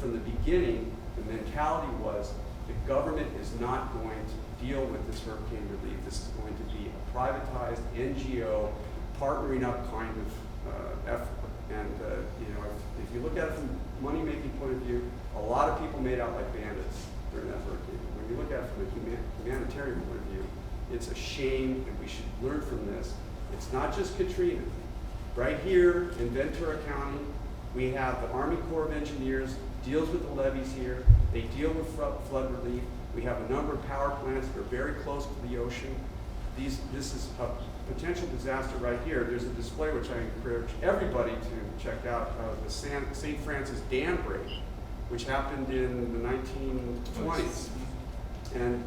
from the beginning, the mentality was the government is not going to deal with this hurricane relief. This is going to be a privatized NGO partnering up kind of effort. And if you look at it from a money-making point of view, a lot of people made out like bandits during that hurricane. When you look at it from a humanitarian point of view, it's a shame, and we should learn from this. It's not just Katrina. Right here in Ventura County, we have the Army Corps of Engineers deals with the levees here. They deal with flood relief. We have a number of power plants that are very close to the ocean. This is a potential disaster right here. There's a display which I encourage everybody to check out of the St. Francis Dam break, which happened in the 1920s. And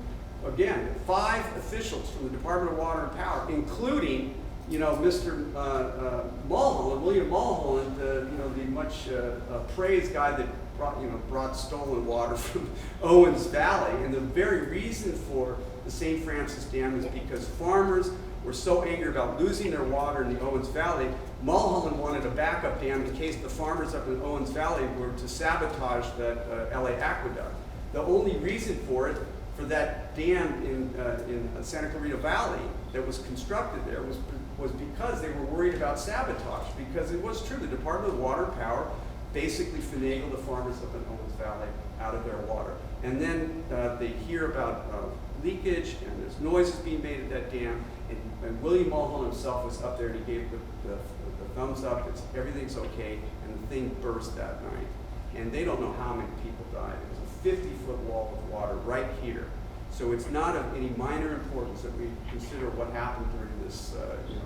again, 5 officials from the Department of Water and Power, including Mr. Mulholland, William Mulholland, the much praised guy that brought stolen water from Owens Valley. And the very reason for the St. Francis Dam is because farmers were so angry about losing their water in the Owens Valley. Mulholland wanted a backup dam in case the farmers up in Owens Valley were to sabotage that LA aqueduct. The only reason for that dam in Santa Clarita Valley that was constructed there was because they were worried about sabotage, because it was true, the Department of Water and Power basically finagled the farmers up in Owens Valley out of their water. And then they hear about leakage, and there's noises being made at that dam, and William Mulholland himself was up there, and he gave the thumbs up, everything's okay, and the thing burst that night. And they don't know how many people died. It was a 50-foot wall of water right here. So it's not of any minor importance that we consider what happened during this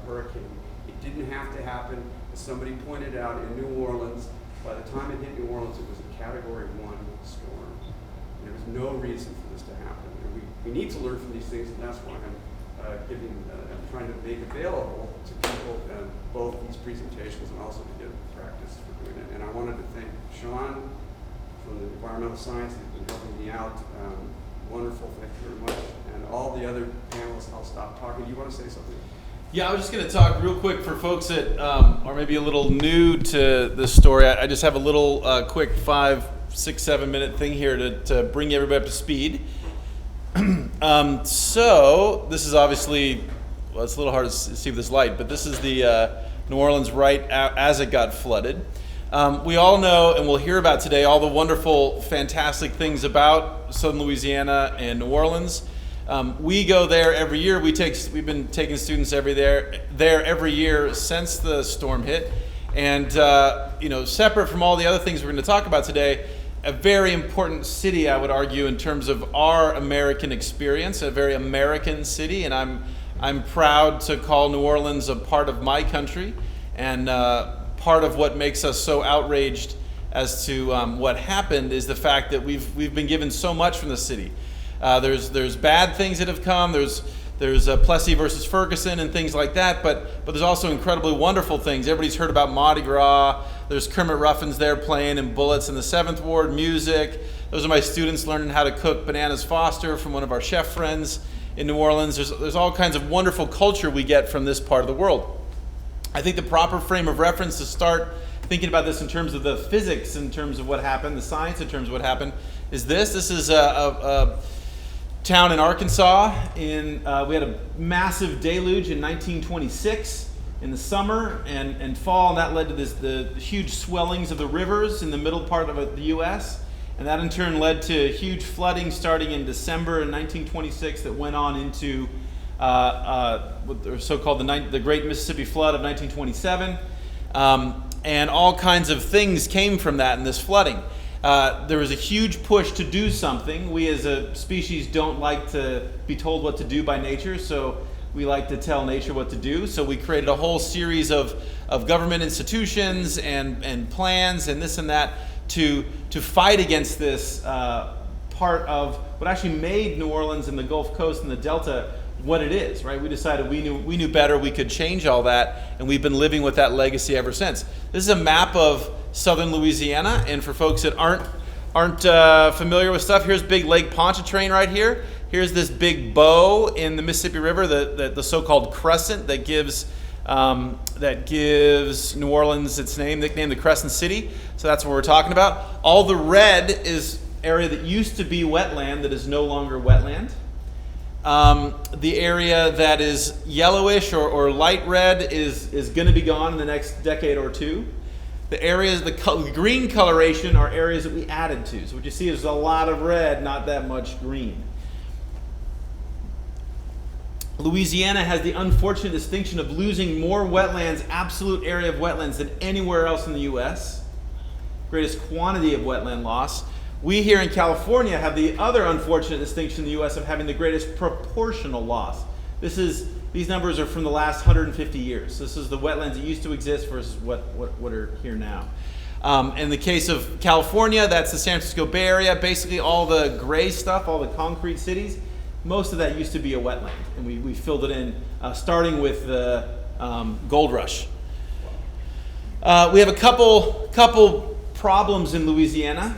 hurricane. It didn't have to happen. As somebody pointed out, in New Orleans, by the time it hit New Orleans, it was a Category 1 storm. There was no reason for this to happen. And we need to learn from these things, and that's why I'm trying to make available to people both these presentations and also to get practice for doing it. And I wanted to thank Sean from the Environmental Science, who's been helping me out. Wonderful, thank you very much. And all the other panelists, I'll stop talking. Do you want to say something? Yeah, I was just going to talk real quick for folks that are maybe a little new to this story. I just have a little quick 5, 6, 7 minute thing here to bring everybody up to speed. So this is obviously, well, it's a little hard to see with this light, but this is the New Orleans right as it got flooded. We all know, and we'll hear about today, all the wonderful, fantastic things about Southern Louisiana and New Orleans. We go there every year. We've been taking students there every year since the storm hit. And separate from all the other things we're going to talk about today, a very important city, I would argue, in terms of our American experience, a very American city. And I'm proud to call New Orleans a part of my country, and part of what makes us so outraged as to what happened is the fact that we've been given so much from the city. There's bad things that have come. There's Plessy versus Ferguson and things like that, but there's also incredibly wonderful things. Everybody's heard about Mardi Gras. There's Kermit Ruffins there playing in Bullets in the 7th Ward, music. Those are my students learning how to cook bananas Foster from one of our chef friends in New Orleans. There's all kinds of wonderful culture we get from this part of the world. I think the proper frame of reference to start thinking about this in terms of the physics, in terms of what happened, the science in terms of what happened, is this. This is a town in Arkansas. We had a massive deluge in 1926 in the summer and fall, and that led to the huge swellings of the rivers in the middle part of the U.S., and that in turn led to huge flooding starting in December in 1926 that went on into what are so-called the Great Mississippi Flood of 1927, and all kinds of things came from that in this flooding. There was a huge push to do something. We as a species don't like to be told what to do by nature, so we like to tell nature what to do. So we created a whole series of government institutions and plans and this and that to fight against this part of what actually made New Orleans and the Gulf Coast and the Delta what it is, right? We decided we knew better, we could change all that, and we've been living with that legacy ever since. This is a map of Southern Louisiana, and for folks that aren't familiar with stuff, here's big Lake Pontchartrain right here. Here's this big bow in the Mississippi River, the so-called crescent that gives that gives New Orleans its nickname, the Crescent City. So that's what we're talking about. All the red is area that used to be wetland that is no longer wetland. The area that is yellowish or light red is going to be gone in the next decade or two. The areas, the green coloration are areas that we added to. So what you see is a lot of red, not that much green. Louisiana has the unfortunate distinction of losing more wetlands, absolute area of wetlands, than anywhere else in the U.S. Greatest quantity of wetland loss. We here in California have the other unfortunate distinction in the U.S. of having the greatest proportional loss. These numbers are from the last 150 years. This is the wetlands that used to exist versus what are here now. In the case of California, that's the San Francisco Bay Area. Basically all the gray stuff, all the concrete cities, most of that used to be a wetland. And we filled it in, starting with the gold rush. We have a couple problems in Louisiana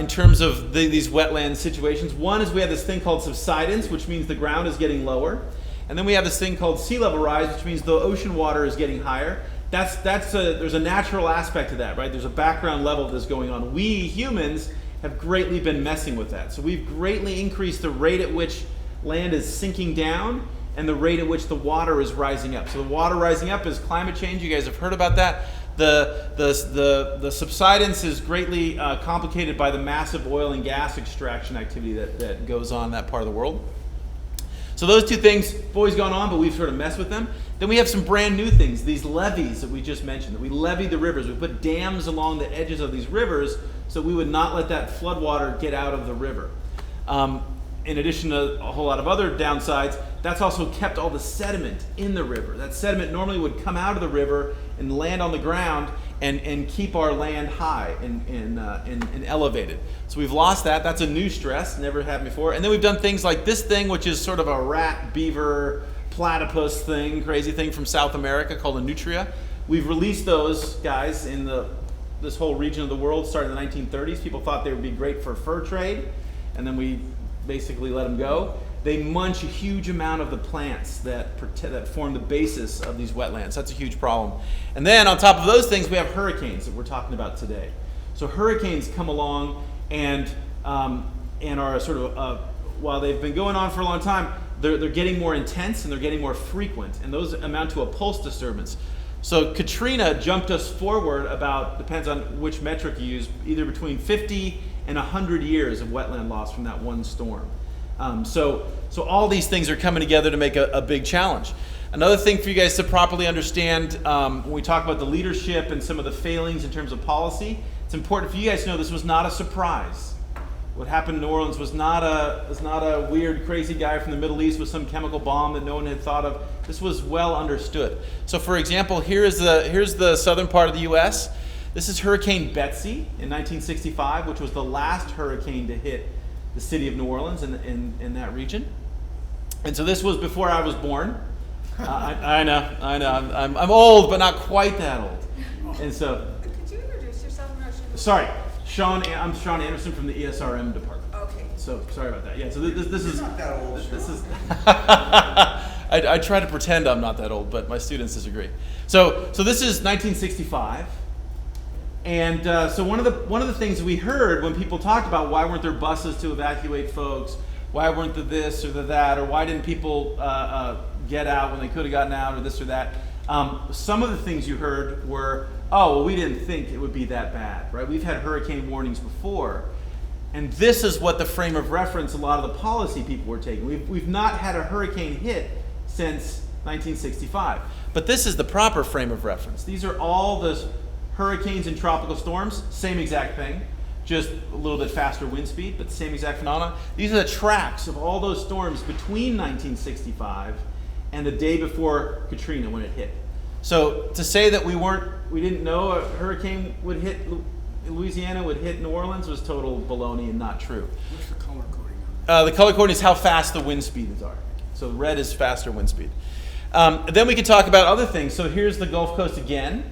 in terms of these wetland situations. One is we have this thing called subsidence, which means the ground is getting lower. And then we have this thing called sea level rise, which means the ocean water is getting higher. There's a natural aspect to that, right? There's a background level that's going on. We humans have greatly been messing with that. So we've greatly increased the rate at which land is sinking down and the rate at which the water is rising up. So the water rising up is climate change. You guys have heard about that. The subsidence is greatly complicated by the massive oil and gas extraction activity that goes on in that part of the world. So those two things have always gone on, but we've sort of messed with them. Then we have some brand new things, these levees that we just mentioned, that we levee the rivers. We put dams along the edges of these rivers so we would not let that floodwater get out of the river. In addition to a whole lot of other downsides, that's also kept all the sediment in the river. That sediment normally would come out of the river and land on the ground and keep our land high and elevated. So we've lost that. That's a new stress, never happened before. And then we've done things like this thing, which is sort of a rat, beaver, platypus thing, crazy thing from South America called a nutria. We've released those guys in this whole region of the world starting in the 1930s. People thought they would be great for fur trade, and then we basically let them go. They munch a huge amount of the plants that form the basis of these wetlands. That's a huge problem. And then on top of those things, we have hurricanes that we're talking about today. So hurricanes come along and are sort of, while they've been going on for a long time, they're getting more intense and they're getting more frequent. And those amount to a pulse disturbance. So Katrina jumped us forward about, depends on which metric you use, either between 50 and 100 years of wetland loss from that one storm. So all these things are coming together to make a big challenge. Another thing for you guys to properly understand, when we talk about the leadership and some of the failings in terms of policy, it's important for you guys to know this was not a surprise. What happened in New Orleans was not a weird, crazy guy from the Middle East with some chemical bomb that no one had thought of. This was well understood. So for example, here's the southern part of the U.S. This is Hurricane Betsy in 1965, which was the last hurricane to hit the city of New Orleans in that region. And so this was before I was born. I know. I'm old, but not quite that old. And so. Could you introduce yourself? Sorry, I'm Sean Anderson from the ESRM department. Okay. So sorry about that. Yeah. So this is. You're not that old, This Sean. is. I try to pretend I'm not that old, but my students disagree. So this is 1965. And so one of the things we heard when people talked about why weren't there buses to evacuate folks, why weren't there this or the that, or why didn't people get out when they could have gotten out, or this or that, some of the things you heard were, oh, well, we didn't think it would be that bad, right? We've had hurricane warnings before, and this is what the frame of reference a lot of the policy people were taking. We've not had a hurricane hit since 1965, but this is the proper frame of reference. These are all the hurricanes and tropical storms, same exact thing, just a little bit faster wind speed, but same exact phenomena. These are the tracks of all those storms between 1965 and the day before Katrina when it hit. So to say that we didn't know a hurricane would hit Louisiana, would hit New Orleans was total baloney and not true. What's the color coding on The color coding is how fast the wind speeds are. So red is faster wind speed. Then we can talk about other things. So here's the Gulf Coast again.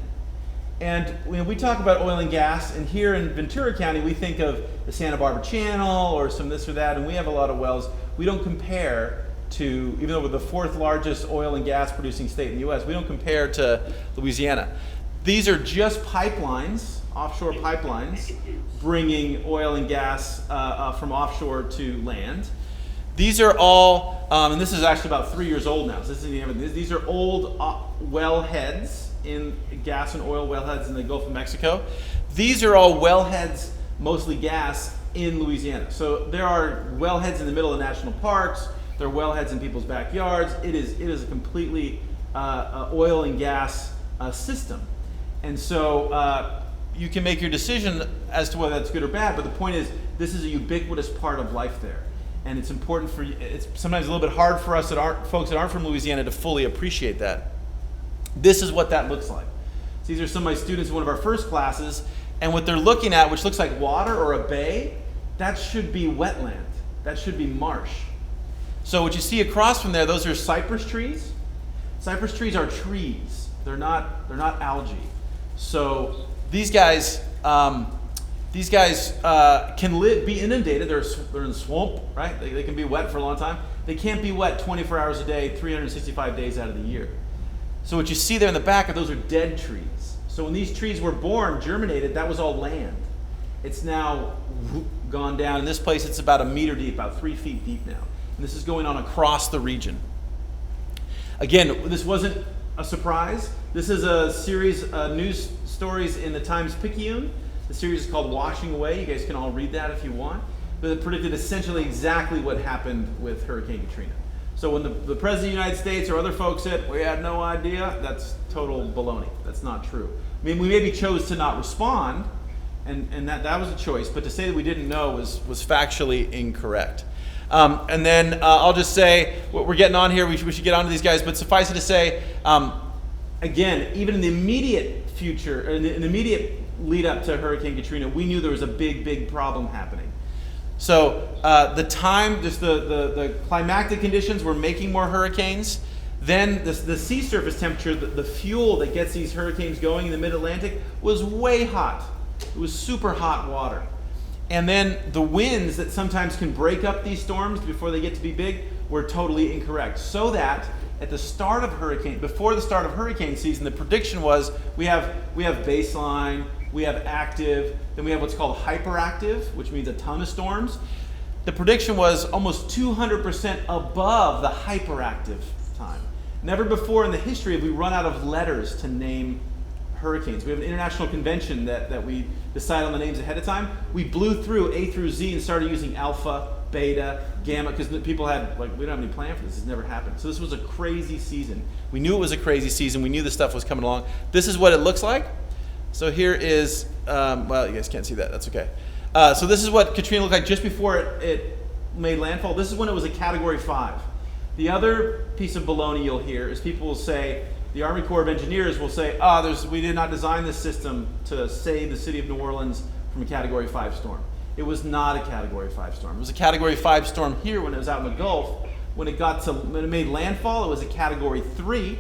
And when we talk about oil and gas, and here in Ventura County, we think of the Santa Barbara Channel or some this or that, and we have a lot of wells. We don't compare to, even though we're the fourth largest oil and gas producing state in the U.S., we don't compare to Louisiana. These are just pipelines, offshore pipelines, bringing oil and gas from offshore to land. These are all, and this is actually about 3 years old now, so this isn't even, these are old wellheads in gas and oil wellheads in the Gulf of Mexico. These are all wellheads, mostly gas, in Louisiana. So there are wellheads in the middle of national parks, there are wellheads in people's backyards. It is a completely oil and gas system. And so you can make your decision as to whether that's good or bad, but the point is, this is a ubiquitous part of life there. And it's important for you, it's sometimes a little bit hard for us folks that aren't from Louisiana to fully appreciate that. This is what that looks like. So these are some of my students in one of our first classes, and what they're looking at, which looks like water or a bay, that should be wetland. That should be marsh. So what you see across from there, those are cypress trees. Cypress trees are trees. They're not algae. So these guys can be inundated. They're in the swamp, right? They can be wet for a long time. They can't be wet 24 hours a day, 365 days out of the year. So what you see there in the back, those are dead trees. So when these trees were born, germinated, that was all land. It's now gone down. In this place, it's about a meter deep, about 3 feet deep now. And this is going on across the region. Again, this wasn't a surprise. This is a series of news stories in the Times-Picayune. The series is called Washing Away. You guys can all read that if you want. But it predicted essentially exactly what happened with Hurricane Katrina. So when the President of the United States or other folks said, we had no idea, that's total baloney. That's not true. I mean, we maybe chose to not respond, and that was a choice, but to say that we didn't know was factually incorrect. And then I'll just say, what we're getting on here, we should get on to these guys, but suffice it to say, again, even in the immediate future, in the immediate lead up to Hurricane Katrina, we knew there was a big problem happening. So the time, just the climactic conditions were making more hurricanes. Then the sea surface temperature, the fuel that gets these hurricanes going in the mid-Atlantic was way hot. It was super hot water. And then the winds that sometimes can break up these storms before they get to be big were totally incorrect. So that at the start of before the start of hurricane season, the prediction was we have baseline, we have active, then we have what's called hyperactive, which means a ton of storms. The prediction was almost 200% above the hyperactive time. Never before in the history have we run out of letters to name hurricanes. We have an international convention that we decide on the names ahead of time. We blew through A through Z and started using alpha, beta, gamma, because people had, we don't have any plan for this. This has never happened. So this was a crazy season. We knew it was a crazy season. We knew this stuff was coming along. This is what it looks like. So here is, well, you guys can't see that. That's okay. So this is what Katrina looked like just before it made landfall. This is when it was a Category 5. The other piece of baloney you'll hear is people will say, the Army Corps of Engineers will say, we did not design this system to save the city of New Orleans from a Category 5 storm. It was not a Category 5 storm. It was a Category 5 storm here when it was out in the Gulf. When it made landfall, it was a Category 3.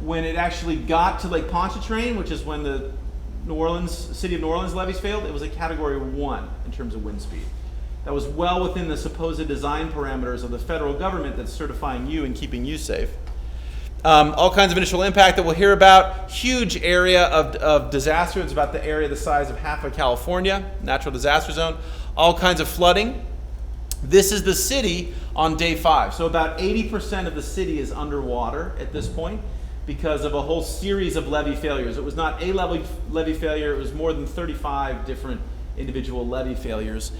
When it actually got to Lake Pontchartrain, which is when the city of New Orleans levees failed, it was a Category 1 in terms of wind speed. That was well within the supposed design parameters of the federal government that's certifying you and keeping you safe. All kinds of initial impact that we'll hear about. Huge area of disaster. It's about the area the size of half of California, natural disaster zone. All kinds of flooding. This is the city on day 5. So about 80% of the city is underwater at this point because of a whole series of levee failures. It was not a levee failure. It was more than 35 different individual levee failures.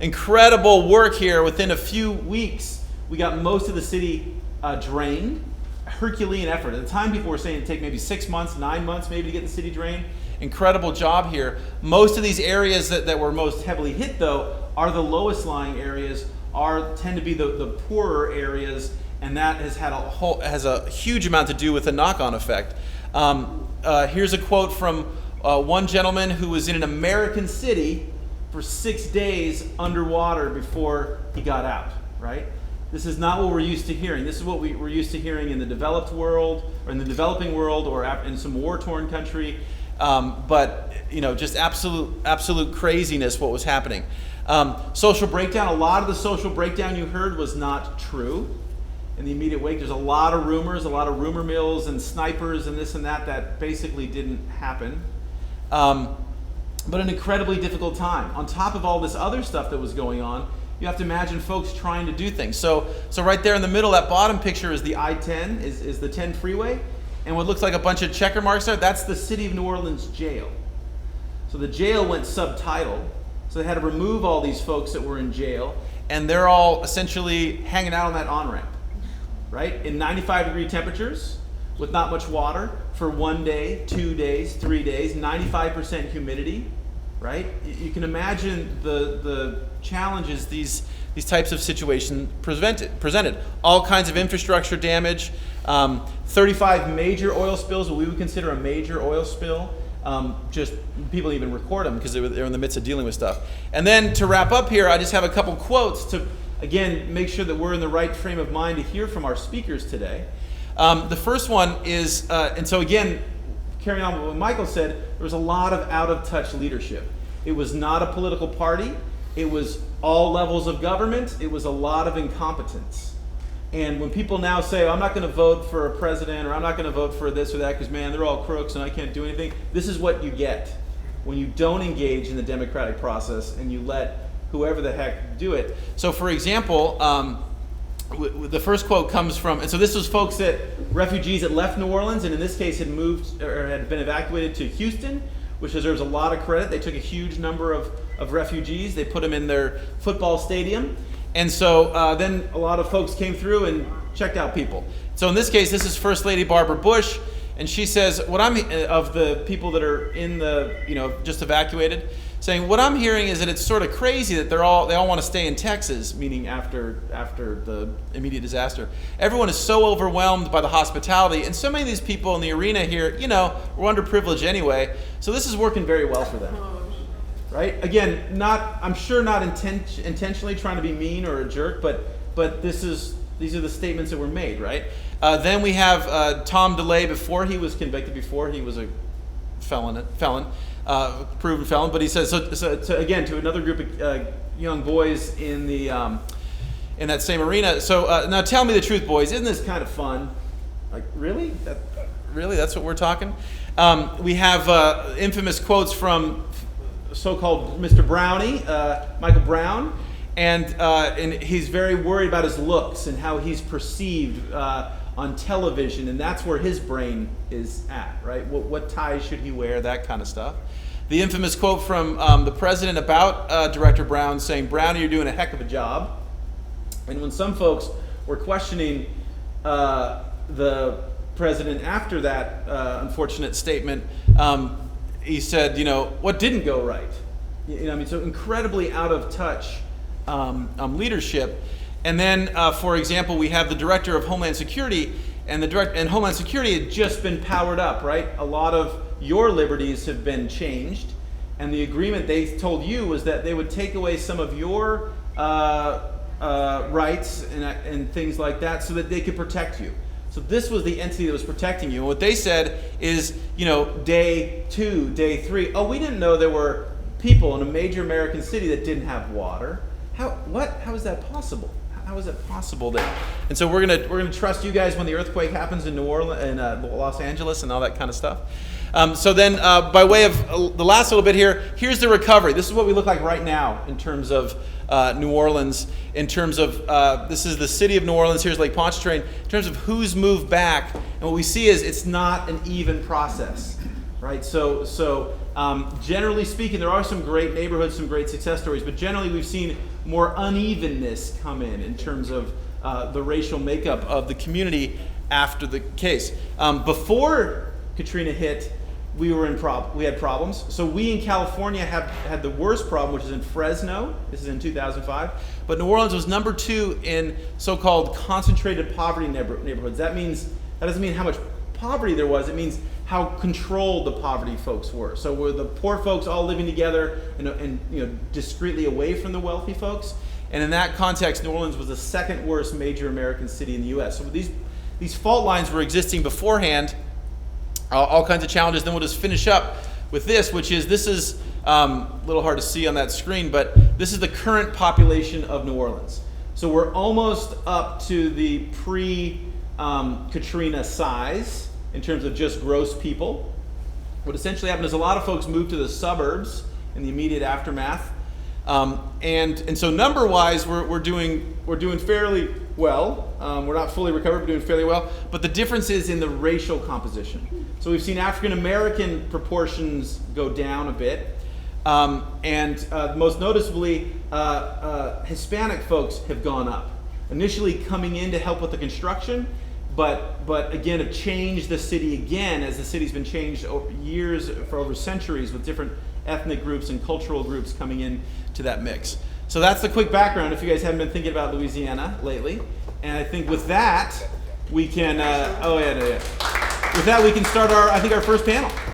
Incredible work here. Within a few weeks, we got most of the city drained. Herculean effort. At the time, people were saying it'd take maybe 6 months, 9 months maybe to get the city drained. Incredible job here. Most of these areas that were most heavily hit, though, are the lowest lying areas, tend to be the poorer areas, and that has a huge amount to do with the knock-on effect. Here's a quote from one gentleman who was in an American city for 6 days underwater before he got out, right? This is not what we're used to hearing. This is what we're used to hearing in the developed world, or in the developing world, or in some war-torn country. But just absolute craziness what was happening. Social breakdown. A lot of the social breakdown you heard was not true. In the immediate wake, there's a lot of rumors, a lot of rumor mills and snipers and this and that basically didn't happen. But an incredibly difficult time. On top of all this other stuff that was going on, you have to imagine folks trying to do things. So right there in the middle, that bottom picture is the I-10, is the 10 freeway. And what looks like a bunch of checker marks there, that's the City of New Orleans jail. So the jail went subtitled. So they had to remove all these folks that were in jail. And they're all essentially hanging out on that on-ramp, right? In 95-degree temperatures with not much water for 1 day, 2 days, 3 days, 95% humidity, right? You can imagine the challenges these types of situations presented. All kinds of infrastructure damage, 35 major oil spills, what we would consider a major oil spill. Just people even record them because they're in the midst of dealing with stuff. And then to wrap up here, I just have a couple quotes to, again, make sure that we're in the right frame of mind to hear from our speakers today. The first one is, and so again, carrying on what Michael said, there was a lot of out-of-touch leadership. It was not a political party. It was all levels of government. It was a lot of incompetence. And when people now say, I'm not going to vote for a president, or I'm not going to vote for this or that because, man, they're all crooks and I can't do anything, this is what you get when you don't engage in the democratic process and you let whoever the heck do it. So, for example, the first quote comes from, and so this was folks refugees that left New Orleans, and in this case had moved or had been evacuated to Houston, which deserves a lot of credit. They took a huge number of refugees. They put them in their football stadium. And so then a lot of folks came through and checked out people. So in this case, this is First Lady Barbara Bush, and she says, what I'm of the people that are in the, just evacuated, saying what I'm hearing is that it's sort of crazy that they all want to stay in Texas, meaning after the immediate disaster. Everyone is so overwhelmed by the hospitality, and so many of these people in the arena here, were underprivileged anyway. So this is working very well for them. Right? Again, I'm sure not intentionally trying to be mean or a jerk, but these are the statements that were made, right? Then we have Tom DeLay before he was convicted, before he was a proven felon. But he says so again to another group of young boys in that same arena. So now tell me the truth, boys. Isn't this kind of fun? Like really? Really? That's what we're talking? We have infamous quotes from so-called Mr. Brownie, Michael Brown, and he's very worried about his looks and how he's perceived on television, and that's where his brain is at, right? What ties should he wear, that kind of stuff. The infamous quote from the president about Director Brown saying, Brownie, you're doing a heck of a job. And when some folks were questioning the president after that unfortunate statement, he said, what didn't go right? So incredibly out of touch leadership. And then, for example, we have the Director of Homeland Security, and Homeland Security had just been powered up, right? A lot of your liberties have been changed, and the agreement they told you was that they would take away some of your rights and things like that so that they could protect you. So this was the entity that was protecting you. And what they said is, day 2, day 3, we didn't know there were people in a major American city that didn't have water. How is that possible? How is it possible that? And so we're gonna trust you guys when the earthquake happens in New Orleans and Los Angeles and all that kind of stuff. So then, by way of the last little bit here, here's the recovery. This is what we look like right now in terms of New Orleans. In terms of this is the city of New Orleans. Here's Lake Pontchartrain. In terms of who's moved back, and what we see is it's not an even process, right? So generally speaking, there are some great neighborhoods, some great success stories, but generally we've seen more unevenness come in terms of the racial makeup of the community after the case. Before Katrina hit, we had problems. So we in California had the worst problem, which is in Fresno. This is in 2005. But New Orleans was number 2 in so-called concentrated poverty neighborhoods. That doesn't mean how much poverty there was. It means how controlled the poverty folks were. So were the poor folks all living together and discreetly away from the wealthy folks? And in that context, New Orleans was the second worst major American city in the U.S. So these fault lines were existing beforehand. all kinds of challenges. Then we'll just finish up with this is a little hard to see on that screen, but this is the current population of New Orleans. So we're almost up to the pre-Katrina size in terms of just gross people. What essentially happened is a lot of folks moved to the suburbs in the immediate aftermath. And so number-wise, we're doing fairly well. We're not fully recovered, but doing fairly well. But the difference is in the racial composition. So we've seen African-American proportions go down a bit. And most noticeably, Hispanic folks have gone up. Initially coming in to help with the construction, but again have changed the city again as the city's been changed over years, for over centuries, with different ethnic groups and cultural groups coming in to that mix. So that's the quick background if you guys haven't been thinking about Louisiana lately. And I think with that, we can, with that we can start our first panel.